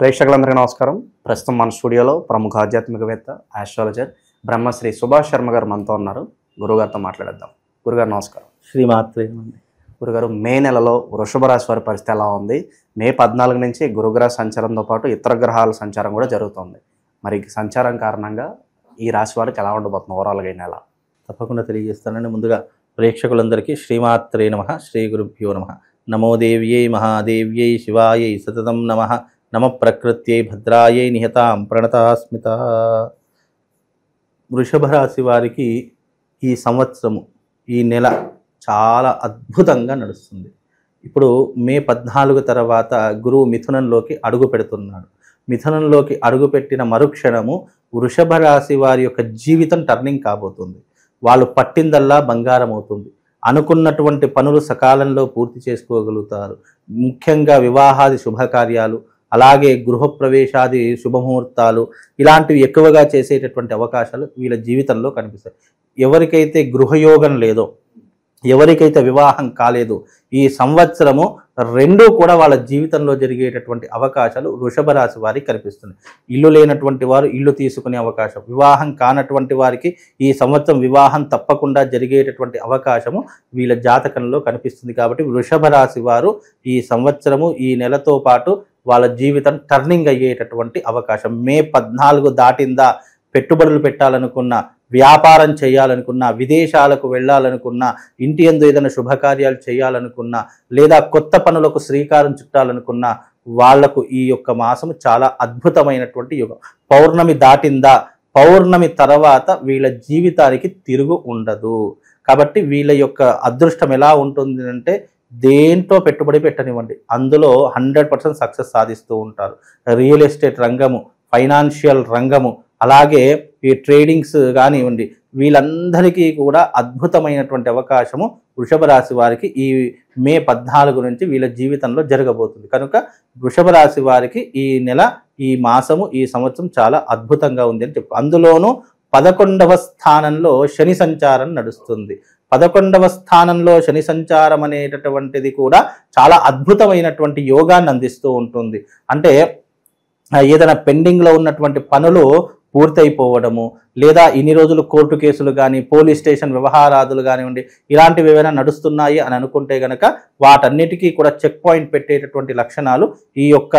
ప్రేక్షకులందరికీ నమస్కారం. ప్రస్తుతం మన స్టూడియోలో ప్రముఖ ఆధ్యాత్మికవేత్త ఆస్ట్రాలజర్ బ్రహ్మశ్రీ సుభాష్ శర్మ గారు మనతో ఉన్నారు. గురుగారితో మాట్లాడేద్దాం. గురుగారు నమస్కారం. శ్రీమాత్రే. గురుగారు, మే నెలలో వృషభ రాశి వారి పరిస్థితి ఎలా ఉంది? మే 14 నుంచి గురుగ్రహ సంచారంతో పాటు ఇతర గ్రహాల సంచారం కూడా జరుగుతుంది. మరి సంచారం కారణంగా ఈ రాశి వారికి ఎలా ఉండబోతుంది ఓవరాల్గా ఈ నెల? తప్పకుండా తెలియజేస్తానండి. ముందుగా ప్రేక్షకులందరికీ శ్రీమాత్రే నమః, శ్రీ గురుభ్యో నమః. నమో దేవ్యై మహాదేవ్యై శివాయై సతతం నమః. నమ ప్రకృత్యై భద్రాయై నిహతాం ప్రణతాస్మిత. వృషభ రాశి వారికి ఈ సంవత్సరము, ఈ నెల చాలా అద్భుతంగా నడుస్తుంది. ఇప్పుడు మే 14 తర్వాత గురువు మిథునంలోకి అడుగు పెడుతున్నాడు. మిథునంలోకి అడుగుపెట్టిన మరుక్షణము వృషభ రాశి వారి యొక్క జీవితం టర్నింగ్ కాబోతుంది. వాళ్ళు పట్టిందల్లా బంగారం అవుతుంది. అనుకున్నటువంటి పనులు సకాలంలో పూర్తి చేసుకోగలుగుతారు. ముఖ్యంగా వివాహాది శుభకార్యాలు, అలాగే గృహప్రవేశాది శుభముహూర్తాలు, ఇలాంటివి ఎక్కువగా చేసేటటువంటి అవకాశాలు వీళ్ళ జీవితంలో కనిపిస్తాయి. ఎవరికైతే గృహయోగం లేదో, ఎవరికైతే వివాహం కాలేదో, ఈ సంవత్సరము రెండూ కూడా వాళ్ళ జీవితంలో జరిగేటటువంటి అవకాశాలు వృషభ రాశి వారికి కనిపిస్తున్నాయి. ఇల్లు లేనటువంటి వారు ఇల్లు తీసుకునే అవకాశం, వివాహం కానటువంటి వారికి ఈ సంవత్సరం వివాహం తప్పకుండా జరిగేటటువంటి అవకాశము వీళ్ళ జాతకంలో కనిపిస్తుంది. కాబట్టి వృషభ రాశి వారు ఈ సంవత్సరము, ఈ నెలతో పాటు వాళ్ళ జీవితం టర్నింగ్ అయ్యేటటువంటి అవకాశం. మే 14 దాటిందా, పెట్టుబడులు పెట్టాలనుకున్నా, వ్యాపారం చేయాలనుకున్నా, విదేశాలకు వెళ్ళాలనుకున్నా, ఇంటి యందు ఏదైనా శుభకార్యాలు చేయాలనుకున్నా, లేదా కొత్త పనులకు శ్రీకారం చుట్టాలనుకున్నా, వాళ్లకు ఈ యొక్క మాసము చాలా అద్భుతమైనటువంటి యుగం. పౌర్ణమి దాటిందా, పౌర్ణమి తర్వాత వీళ్ళ జీవితానికి తిరుగు ఉండదు. కాబట్టి వీళ్ళ యొక్క అదృష్టం ఎలా ఉంటుంది అంటే, దేంట్లో పెట్టుబడి పెట్టనివ్వండి, అందులో 100% సక్సెస్ సాధిస్తూ ఉంటారు. రియల్ ఎస్టేట్ రంగము, ఫైనాన్షియల్ రంగము, అలాగే ఈ ట్రేడింగ్స్ కానివ్వండి, వీళ్ళందరికీ కూడా అద్భుతమైనటువంటి అవకాశము వృషభ రాశి వారికి ఈ మే 14 నుంచి వీళ్ళ జీవితంలో జరగబోతుంది. కనుక వృషభ రాశి వారికి ఈ నెల, ఈ మాసము, ఈ సంవత్సరం చాలా అద్భుతంగా ఉంది అని చెప్పు. అందులోనూ 11వ స్థానంలో శని సంచారం నడుస్తుంది. 11వ స్థానంలో శని సంచారం అనేటటువంటిది కూడా చాలా అద్భుతమైనటువంటి యోగాన్ని అందిస్తూ ఉంటుంది. అంటే ఏదైనా పెండింగ్లో ఉన్నటువంటి పనులు పూర్తయిపోవడము, లేదా ఇన్ని రోజులు కోర్టు కేసులు కానీ, పోలీస్ స్టేషన్ వ్యవహారాదులు కానివ్వండి, ఇలాంటివి ఏవైనా నడుస్తున్నాయి అని అనుకుంటే కనుక వాటన్నిటికీ కూడా చెక్ పాయింట్ పెట్టేటటువంటి లక్షణాలు ఈ యొక్క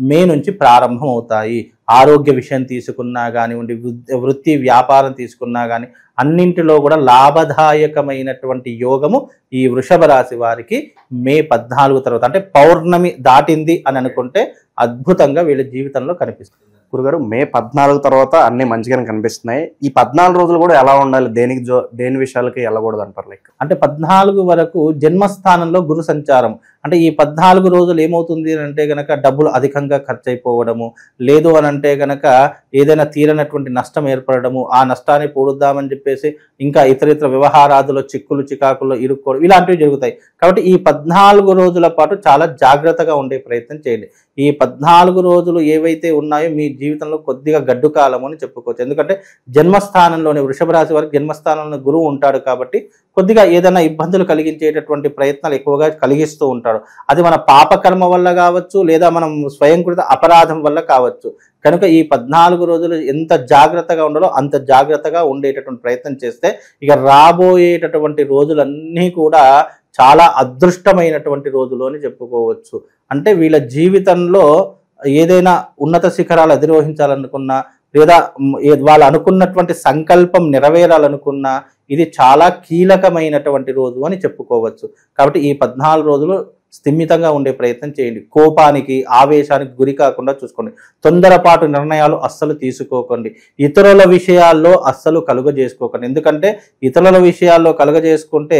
మే నుంచి ప్రారంభం అవుతాయి. ఆరోగ్య విషయం తీసుకున్నా కానివ్వండి, వృత్తి వ్యాపారం తీసుకున్నా కానీ, అన్నింటిలో కూడా లాభదాయకమైనటువంటి యోగము ఈ వృషభ రాశి వారికి మే 14 తర్వాత, అంటే పౌర్ణమి దాటింది అని అనుకుంటే అద్భుతంగా వీళ్ళ జీవితంలో కనిపిస్తుంది. గురుగారు, మే 14 తర్వాత అన్ని మంచిగానే కనిపిస్తున్నాయి. ఈ 14 రోజులు కూడా ఎలా ఉండాలి? దేని విషయాలకి వెళ్ళకూడదు అంటారు? అంటే 14 వరకు జన్మస్థానంలో గురు సంచారం. అంటే ఈ 14 రోజులు ఏమవుతుంది అంటే గనక డబ్బులు అధికంగా ఖర్చు అయిపోవడము, లేదు అని అంటే గనక ఏదైనా తీరనటువంటి నష్టం ఏర్పడము, ఆ నష్టాన్ని పూడుద్దామని చెప్పేసి ఇంకా ఇతర వ్యవహారాదులో చిక్కులు చికాకుల్లో ఇరుక్కోవడం, ఇలాంటివి జరుగుతాయి. కాబట్టి ఈ 14 రోజుల పాటు చాలా జాగ్రత్తగా ఉండే ప్రయత్నం చేయండి. ఈ 14 రోజులు ఏవైతే ఉన్నాయో మీ జీవితంలో కొద్దిగా గడ్డు కాలం అని చెప్పుకోవచ్చు. ఎందుకంటే జన్మస్థానంలోనే, వృషభ రాశి వారికి జన్మస్థానంలో గురువు ఉంటాడు కాబట్టి కొద్దిగా ఏదైనా ఇబ్బందులు కలిగించేటటువంటి ప్రయత్నాలు ఎక్కువగా కలిగిస్తూ ఉంటాడు. అది మన పాపకర్మ వల్ల కావచ్చు, లేదా మనం స్వయంకృత అపరాధం వల్ల కావచ్చు. కనుక ఈ 14 రోజులు ఎంత జాగ్రత్తగా ఉండాలో అంత జాగ్రత్తగా ఉండేటటువంటి ప్రయత్నం చేస్తే ఇక రాబోయేటటువంటి రోజులన్నీ కూడా చాలా అదృష్టమైనటువంటి రోజులు అని చెప్పుకోవచ్చు. అంటే వీళ్ళ జీవితంలో ఏదైనా ఉన్నత శిఖరాలు అధిరోహించాలనుకున్నా, లేదా వాళ్ళు అనుకున్నటువంటి సంకల్పం నెరవేరాలనుకున్నా, ఇది చాలా కీలకమైనటువంటి రోజు అని చెప్పుకోవచ్చు. కాబట్టి ఈ 14 రోజులు స్థిమితంగా ఉండే ప్రయత్నం చేయండి. కోపానికి, ఆవేశానికి గురి కాకుండా చూసుకోండి. తొందరపాటు నిర్ణయాలు అస్సలు తీసుకోకండి. ఇతరుల విషయాల్లో అస్సలు కలుగజేసుకోకండి. ఎందుకంటే ఇతరుల విషయాల్లో కలుగజేసుకుంటే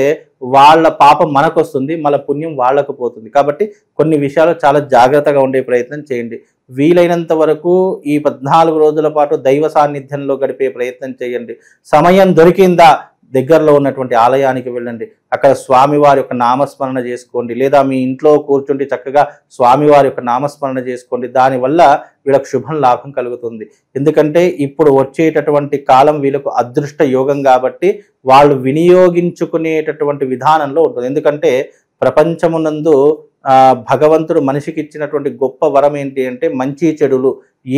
వాళ్ళ పాపం మనకు వస్తుంది, మన పుణ్యం వాళ్ళకు పోతుంది. కాబట్టి కొన్ని విషయాలు చాలా జాగ్రత్తగా ఉండే ప్రయత్నం చేయండి. వీలైనంత వరకు ఈ 14 రోజుల పాటు దైవ సాన్నిధ్యంలో గడిపే ప్రయత్నం చేయండి. సమయం దొరికిందా, దగ్గరలో ఉన్నటువంటి ఆలయానికి వెళ్ళండి. అక్కడ స్వామివారి యొక్క నామస్మరణ చేసుకోండి, లేదా మీ ఇంట్లో కూర్చుండి చక్కగా స్వామివారి యొక్క నామస్మరణ చేసుకోండి. దానివల్ల వీళ్ళకు శుభం లాభం కలుగుతుంది. ఎందుకంటే ఇప్పుడు వచ్చేటటువంటి కాలం వీళ్ళకు అదృష్ట యోగం కాబట్టి వాళ్ళు వినియోగించుకునేటటువంటి విధానంలో ఉంటుంది. ఎందుకంటే ప్రపంచమునందు భగవంతుడు మనిషికి ఇచ్చినటువంటి గొప్ప వరం ఏంటి అంటే మంచి చెడులు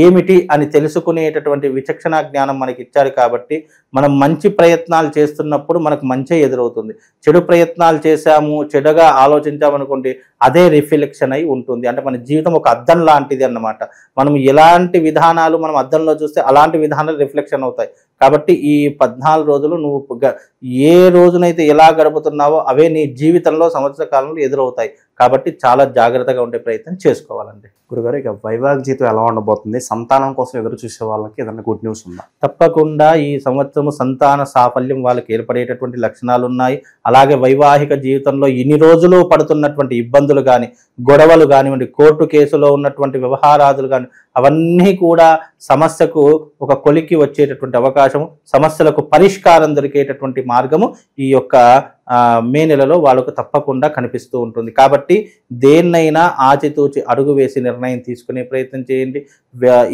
ఏమిటి అని తెలుసుకునేటటువంటి విచక్షణ జ్ఞానం మనకి ఇచ్చారు కాబట్టి మనం మంచి ప్రయత్నాలు చేస్తున్నప్పుడు మనకు మంచి ఎదురవుతుంది. చెడు ప్రయత్నాలు చేశాము, చెడుగా ఆలోచించామనుకోండి, అదే రిఫ్లెక్షన్ అయి ఉంటుంది. అంటే మన జీవితం ఒక అద్దం లాంటిది అన్నమాట. మనం ఎలాంటి విధానాలు మనం అద్దంలో చూస్తే అలాంటి విధానాలు రిఫ్లెక్షన్ అవుతాయి. కాబట్టి ఈ 14 రోజులు నువ్వు ఏ రోజునైతే ఎలా గడుపుతున్నావో అవే నీ జీవితంలో సంవత్సర కాలంలో ఎదురవుతాయి. కాబట్టి చాలా జాగ్రత్తగా ఉండే ప్రయత్నం చేసుకోవాలండి. గురుగారు, ఇక వైవాహిక జీవితం ఎలా ఉండబోతుంది? సంతానం కోసం ఎదురు చూసే వాళ్ళకి ఏదైనా గుడ్ న్యూస్ ఉందా? తప్పకుండా ఈ సంవత్సరం సంతాన సాఫల్యం వాళ్ళకి ఏర్పడేటటువంటి లక్షణాలు ఉన్నాయి. అలాగే వైవాహిక జీవితంలో ఇన్ని రోజులు పడుతున్నటువంటి ఇబ్బందులు కానీ, గొడవలు కానివ్వండి, కోర్టు కేసులో ఉన్నటువంటి వ్యవహారాదులు కానీ, అవన్నీ కూడా సమస్యకు ఒక కొలికి వచ్చేటటువంటి అవకాశము, సమస్యలకు పరిష్కారం దొరికేటటువంటి మార్గము ఈ యొక్క మే నెలలో వాళ్ళకు తప్పకుండా కనిపిస్తూ ఉంటుంది. కాబట్టి దేన్నైనా ఆచితూచి అడుగు వేసి నిర్ణయం తీసుకునే ప్రయత్నం చేయండి.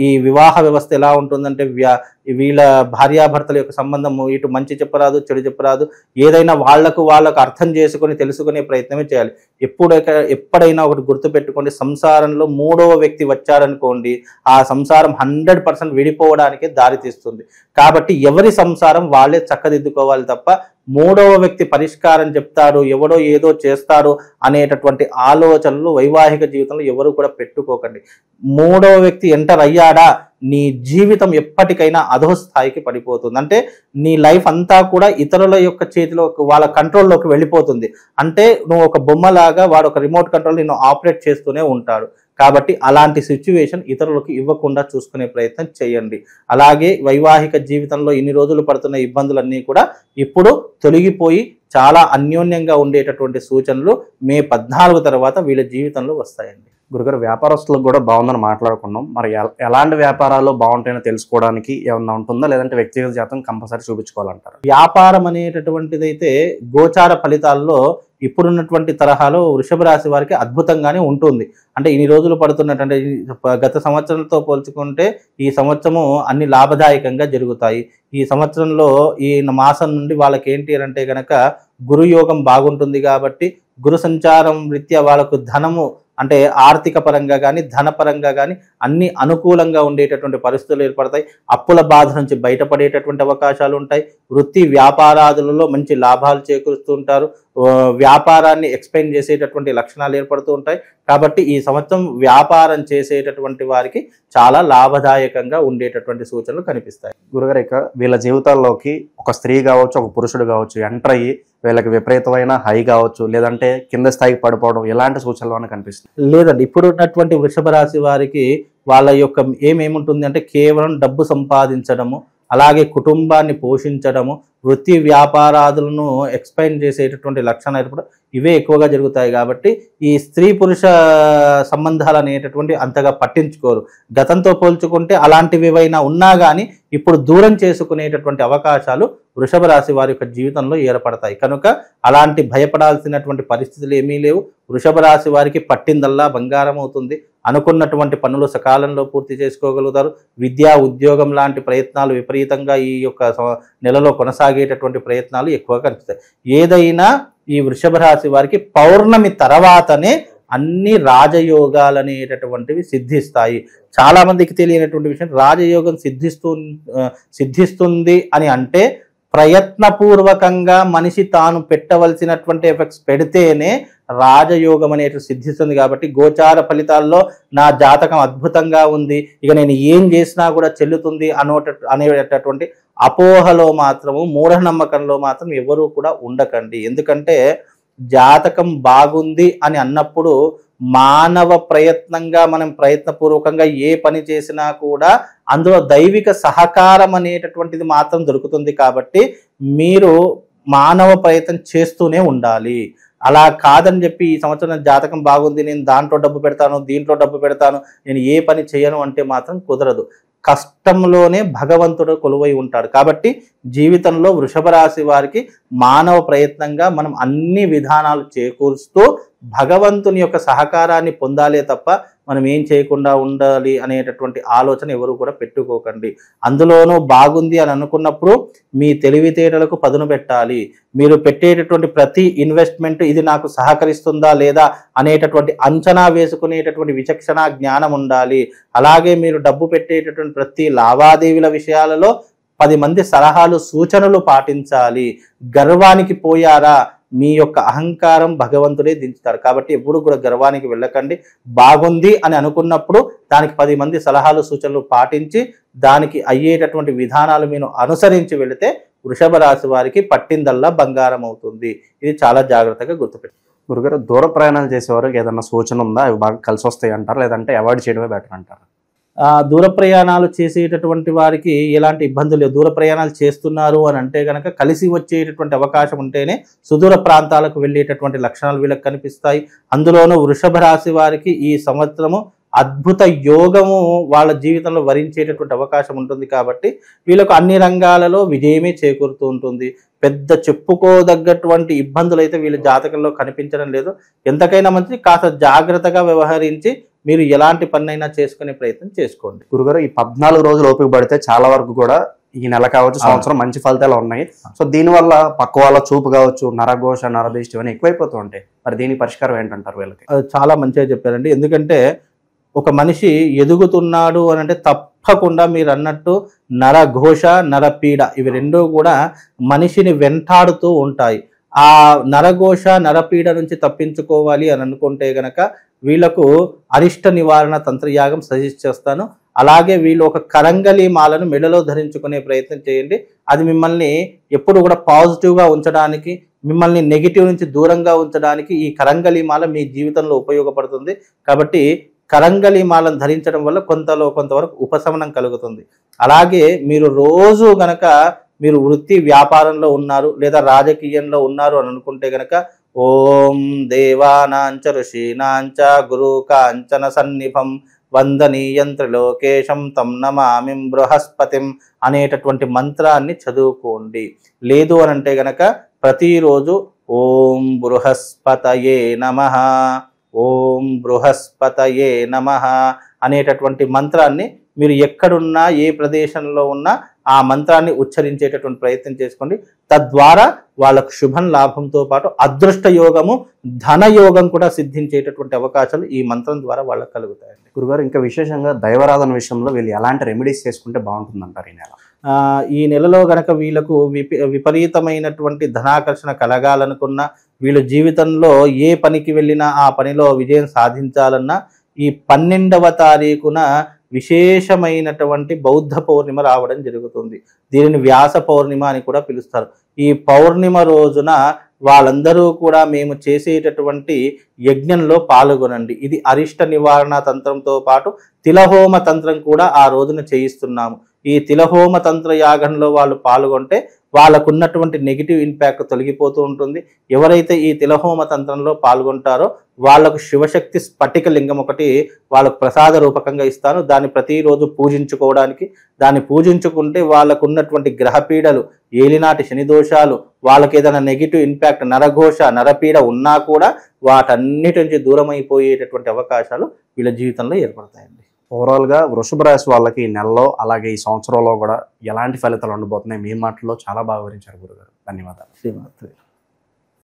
ఈ వివాహ వ్యవస్థ ఎలా ఉంటుందంటే వీళ్ళ భార్యాభర్తల యొక్క సంబంధం ఇటు మంచి చెప్పరాదు, చెడు చెప్పరాదు, ఏదైనా వాళ్ళకు అర్థం చేసుకొని తెలుసుకునే ప్రయత్నమే చేయాలి. ఎప్పుడైనా ఒకటి గుర్తుపెట్టుకోండి, సంసారంలో మూడవ వ్యక్తి వచ్చారనుకోండి, ఆ సంసారం 100% విడిపోవడానికే దారి తీస్తుంది. కాబట్టి ఎవరి సంసారం వాళ్ళే చక్కదిద్దుకోవాలి తప్ప మూడవ వ్యక్తి పరిష్కారం చెప్తాడు, ఎవడో ఏదో చేస్తాడు అనేటటువంటి ఆలోచనలు వైవాహిక జీవితంలో ఎవరు కూడా పెట్టుకోకండి. మూడవ వ్యక్తి ఎంటర్ అయ్యాడా నీ జీవితం ఎప్పటికైనా అధోస్థాయికి పడిపోతుంది. అంటే నీ లైఫ్ అంతా కూడా ఇతరుల యొక్క చేతిలో, వాళ్ళ కంట్రోల్లోకి వెళ్ళిపోతుంది. అంటే నువ్వు ఒక బొమ్మలాగా, వాడు ఒక రిమోట్ కంట్రోల్ నిన్ను ఆపరేట్ చేస్తూనే ఉంటాడు. కాబట్టి అలాంటి సిచ్యువేషన్ ఇతరులకు ఇవ్వకుండా చూసుకునే ప్రయత్నం చేయండి. అలాగే వైవాహిక జీవితంలో ఇన్ని రోజులు పడుతున్న ఇబ్బందులన్నీ కూడా ఇప్పుడు తొలగిపోయి చాలా అన్యోన్యంగా ఉండేటటువంటి సూచనలు మే 14 తర్వాత వీళ్ళ జీవితంలో వస్తాయండి. గురుగారు, వ్యాపారస్తులకు కూడా బాగుందని మాట్లాడుకున్నాం. మరి ఎలాంటి వ్యాపారాలు బాగుంటాయో తెలుసుకోవడానికి ఏమన్నా ఉంటుందా, లేదంటే వ్యక్తిగత జాతకం కంపల్సరీ చూపించుకోవాలంటారు? వ్యాపారం అనేటటువంటిదైతే గోచార ఫలితాల్లో ఇప్పుడున్నటువంటి తరహాలో వృషభ రాశి వారికి అద్భుతంగానే ఉంటుంది. అంటే ఇన్ని రోజులు పడుతున్నటువంటి గత సంవత్సరంతో పోల్చుకుంటే ఈ సంవత్సరము అన్ని లాభదాయకంగా జరుగుతాయి. ఈ సంవత్సరంలో ఈ మాసం నుండి వాళ్ళకి ఏంటి అంటే కనుక గురుయోగం బాగుంటుంది. కాబట్టి గురు సంచారం రీత్యా వాళ్ళకు ధనము అంటే ఆర్థిక పరంగా కానీ, ధనపరంగా కానీ అన్ని అనుకూలంగా ఉండేటటువంటి పరిస్థితులు ఏర్పడతాయి. అప్పుల బాధ నుంచి బయటపడేటటువంటి అవకాశాలు ఉంటాయి. వృత్తి వ్యాపారాదులలో మంచి లాభాలు చేకూరుస్తూ ఉంటారు. వ్యాపారాన్ని ఎక్స్పెండ్ చేసేటటువంటి లక్షణాలు ఏర్పడుతూ ఉంటాయి. కాబట్టి ఈ సంవత్సరం వ్యాపారం చేసేటటువంటి వారికి చాలా లాభదాయకంగా ఉండేటటువంటి సూచనలు కనిపిస్తాయి. గురుగారు, ఇక వీళ్ళ జీవితాల్లోకి ఒక స్త్రీ కావచ్చు, ఒక పురుషుడు కావచ్చు ఎంటర్ అయ్యి వీళ్ళకి విపరీతమైన హై కావచ్చు, లేదంటే కింద స్థాయికి పడిపోవడం, ఎలాంటి సూచనలు కనిపిస్తుంది? లేదండి, ఇప్పుడు ఉన్నటువంటి వృషభ రాశి వారికి వాళ్ళ యొక్క ఏమేముంటుంది అంటే కేవలం డబ్బు సంపాదించడము, అలాగే కుటుంబాన్ని పోషించడము, వృత్తి వ్యాపారాదులను ఎక్స్పెండ్ చేసేటటువంటి లక్షణాలు ఏర్పడడం, ఇవే ఎక్కువగా జరుగుతాయి. కాబట్టి ఈ స్త్రీ పురుష సంబంధాలు అనేటటువంటి అంతగా పట్టించుకోరు. గతంతో పోల్చుకుంటే అలాంటివి ఏవైనా ఉన్నా కానీ ఇప్పుడు దూరం చేసుకునేటటువంటి అవకాశాలు వృషభ రాశి వారి యొక్క జీవితంలో ఏర్పడతాయి. కనుక అలాంటి భయపడాల్సినటువంటి పరిస్థితులు ఏమీ లేవు. వృషభ రాశి వారికి పట్టిందల్లా బంగారం అవుతుంది. అనుకున్నటువంటి పనులు సకాలంలో పూర్తి చేసుకోగలుగుతారు. విద్యా ఉద్యోగం లాంటి ప్రయత్నాలు విపరీతంగా ఈ యొక్క నెలలో కొనసాగేటటువంటి ప్రయత్నాలు ఎక్కువగా కనిపిస్తాయి. ఏదైనా ఈ వృషభ రాశి వారికి పౌర్ణమి తర్వాతనే అన్ని రాజయోగాలు అనేటటువంటివి సిద్ధిస్తాయి. చాలా మందికి తెలియనటువంటి విషయం, రాజయోగం సిద్ధిస్తుంది అని అంటే ప్రయత్నపూర్వకంగా మనిషి తాను పెట్టవలసినటువంటి ఎఫెక్ట్స్ పెడితేనే రాజయోగం అనేటువంటి సిద్ధిస్తుంది. కాబట్టి గోచార ఫలితాల్లో నా జాతకం అద్భుతంగా ఉంది, ఇక నేను ఏం చేసినా కూడా చెల్లుతుంది అనేటటువంటి అపోహలో మాత్రము, మూఢనమ్మకంలో మాత్రం ఎవరూ కూడా ఉండకండి. ఎందుకంటే జాతకం బాగుంది అని అన్నప్పుడు మానవ ప్రయత్నంగా మనం ప్రయత్నపూర్వకంగా ఏ పని చేసినా కూడా అందులో దైవిక సహకారం అనేటటువంటిది మాత్రం దొరుకుతుంది. కాబట్టి మీరు మానవ ప్రయత్నం చేస్తూనే ఉండాలి. అలా కాదని చెప్పి ఈ సంవత్సరం జాతకం బాగుంది, నేను దాంట్లో డబ్బు పెడతాను, దీంట్లో డబ్బు పెడతాను, నేను ఏ పని చేయను అంటే మాత్రం కుదరదు. కష్టంలోనే భగవంతుడు కొలువై ఉంటాడు. కాబట్టి జీవితంలో వృషభ రాశి వారికి మానవ ప్రయత్నంగా మనం అన్ని విధానాలు చేకూరుస్తూ భగవంతుని యొక్క సహకారాన్ని పొందాలే తప్ప మనం ఏం చేయకుండా ఉండాలి అనేటటువంటి ఆలోచన ఎవరు కూడా పెట్టుకోకండి. అందులోనూ బాగుంది అని అనుకున్నప్పుడు మీ తెలివితేటలకు పదును పెట్టాలి. మీరు పెట్టేటటువంటి ప్రతి ఇన్వెస్ట్మెంట్ ఇది నాకు సహకరిస్తుందా లేదా అనేటటువంటి అంచనా వేసుకునేటటువంటి విచక్షణ జ్ఞానం ఉండాలి. అలాగే మీరు డబ్బు పెట్టేటటువంటి ప్రతి లావాదేవీల విషయాలలో 10 మంది సలహాలు సూచనలు పాటించాలి. గర్వానికి పోయారా మీ యొక్క అహంకారం భగవంతుడే దించుతారు. కాబట్టి ఎప్పుడు కూడా గర్వానికి వెళ్ళకండి. బాగుంది అని అనుకున్నప్పుడు దానికి 10 మంది సలహాలు సూచనలు పాటించి దానికి అయ్యేటటువంటి విధానాలు మీరు అనుసరించి వెళితే వృషభ రాశి వారికి పట్టిందల్లా బంగారం అవుతుంది. ఇది చాలా జాగ్రత్తగా గుర్తుపెట్టారు. గురుగారు, దూర ప్రయాణాలు చేసేవారికి ఏదన్నా సూచన ఉందా? అవి బాగా కలిసి వస్తాయి అంటారు, లేదంటే అవాయిడ్ చేయడమే బెటర్ అంటారు? దూర ప్రయాణాలు చేసేటటువంటి వారికి ఎలాంటి ఇబ్బందులు లేవు. దూర ప్రయాణాలు చేస్తున్నారు అని అంటే కనుక కలిసి వచ్చేటటువంటి అవకాశం ఉంటేనే సుదూర ప్రాంతాలకు వెళ్ళేటటువంటి లక్షణాలు వీళ్ళకి కనిపిస్తాయి. అందులోనూ వృషభ రాశి వారికి ఈ సంవత్సరము అద్భుత యోగము వాళ్ళ జీవితంలో వరించేటటువంటి అవకాశం ఉంటుంది. కాబట్టి వీళ్ళకు అన్ని రంగాలలో విజయమే చేకూరుతూ ఉంటుంది. పెద్ద చెప్పుకోదగ్గటువంటి ఇబ్బందులు అయితే వీళ్ళ జాతకంలో కనిపించడం లేదు. ఎంతకైనా మంచి కాస్త జాగ్రత్తగా వ్యవహరించి మీరు ఎలాంటి పన్నైనా చేసుకునే ప్రయత్నం చేసుకోండి. గురుగారు, ఈ 14 రోజులు ఓపిక పడితే చాలా వరకు కూడా ఈ నెల కావచ్చు, సంవత్సరం మంచి ఫలితాలు ఉన్నాయి. సో దీనివల్ల పక్క వాళ్ళ చూపు కావచ్చు, నరఘోష, నరదిష్టి ఇవన్నీ ఎక్కువైపోతూ ఉంటాయి. మరి దీని పరిష్కారం ఏంటంటారు వీళ్ళకి? చాలా మంచిగా చెప్పారండి. ఎందుకంటే ఒక మనిషి ఎదుగుతున్నాడు అని అంటే తప్పకుండా మీరు అన్నట్టు నరఘోష, నరపీడ ఇవి రెండూ కూడా మనిషిని వెంటాడుతూ ఉంటాయి. ఆ నరఘోష, నరపీడ నుంచి తప్పించుకోవాలి అని అనుకుంటే గనక వీళ్ళకు అరిష్ట నివారణ తంత్రయాగం సజెస్ట్ చేస్తాను. అలాగే వీళ్ళు ఒక కరంగలి మాలను మెడలో ధరించుకునే ప్రయత్నం చేయండి. అది మిమ్మల్ని ఎప్పుడు కూడా పాజిటివ్గా ఉంచడానికి, మిమ్మల్ని నెగిటివ్ నుంచి దూరంగా ఉంచడానికి ఈ కరంగలి మాల మీ జీవితంలో ఉపయోగపడుతుంది. కాబట్టి కరంగలి మాలను ధరించడం వల్ల కొంతవరకు ఉపశమనం కలుగుతుంది. అలాగే మీరు రోజు గనక మీరు వృత్తి వ్యాపారంలో ఉన్నారు లేదా రాజకీయంలో ఉన్నారు అని అనుకుంటే గనక ఓం దేవానాంచ ఋషీనాంచ గురు కాంచన సన్నిభం వందనీయం త్రిలోకేశం తం నమామిం బృహస్పతిం అనేటటువంటి మంత్రాన్ని చదువుకోండి. లేదు అని అంటే గనక ప్రతిరోజు ఓం బృహస్పతయే నమః, ఓం బృహస్పతయే నమః అనేటటువంటి మంత్రాన్ని మీరు ఎక్కడున్నా ఏ ప్రదేశంలో ఉన్నా ఆ మంత్రాన్ని ఉచ్చరించేటటువంటి ప్రయత్నం చేసుకోండి. తద్వారా వాళ్ళకు శుభం లాభంతో పాటు అదృష్ట యోగము, ధన యోగం కూడా సిద్ధించేటటువంటి అవకాశాలు ఈ మంత్రం ద్వారా వాళ్ళకు కలుగుతాయండి. గురుగారు, ఇంకా విశేషంగా దైవారాధన విషయంలో వీళ్ళు ఎలాంటి రెమెడీస్ చేసుకుంటే బాగుంటుందంటారు ఈ నెల? ఈ నెలలో గనక వీళ్ళకు విపరీతమైనటువంటి ధనాకర్షణ కలగాలనుకున్నా, వీళ్ళ జీవితంలో ఏ పనికి వెళ్ళినా ఆ పనిలో విజయం సాధించాలన్నా ఈ 12వ తారీఖున విశేషమైనటువంటి బౌద్ధ పౌర్ణిమ రావడం జరుగుతుంది. దీనిని వ్యాస పౌర్ణిమ అని కూడా పిలుస్తారు. ఈ పౌర్ణిమ రోజున వాళ్ళందరూ కూడా మేము చేసేటటువంటి యజ్ఞంలో పాల్గొనండి. ఇది అరిష్ట నివారణ తంత్రంతో పాటు తిలహోమ తంత్రం కూడా ఆ రోజున చేయిస్తున్నాము. ఈ తిలహోమ తంత్ర యాగంలో వాళ్ళు పాల్గొంటే వాళ్ళకున్నటువంటి నెగిటివ్ ఇంపాక్ట్ తొలగిపోతూ ఉంటుంది. ఎవరైతే ఈ తిలహోమ తంత్రంలో పాల్గొంటారో వాళ్లకు శివశక్తి స్ఫటిక లింగం ఒకటి వాళ్ళకు ప్రసాద రూపకంగా ఇస్తాను. దాన్ని ప్రతిరోజు పూజించుకోవడానికి, దాన్ని పూజించుకుంటే వాళ్ళకు ఉన్నటువంటి గ్రహపీడలు, ఏలినాటి శని దోషాలు, వాళ్ళకి ఏదైనా నెగిటివ్ ఇంపాక్ట్, నరఘోష, నరపీడ ఉన్నా కూడా వాటన్నిటి నుంచి దూరం అయిపోయేటటువంటి అవకాశాలు వీళ్ళ జీవితంలో ఏర్పడతాయండి. ఓవరాల్గా వృషభ రాశి వాళ్ళకి ఈ నెలలో అలాగే ఈ సంవత్సరంలో కూడా ఎలాంటి ఫలితాలు ఉండబోతున్నాయి మీ మాటల్లో చాలా బాగా వివరించారు గురుగారు. ధన్యవాదాలు. శ్రీమాత్రే.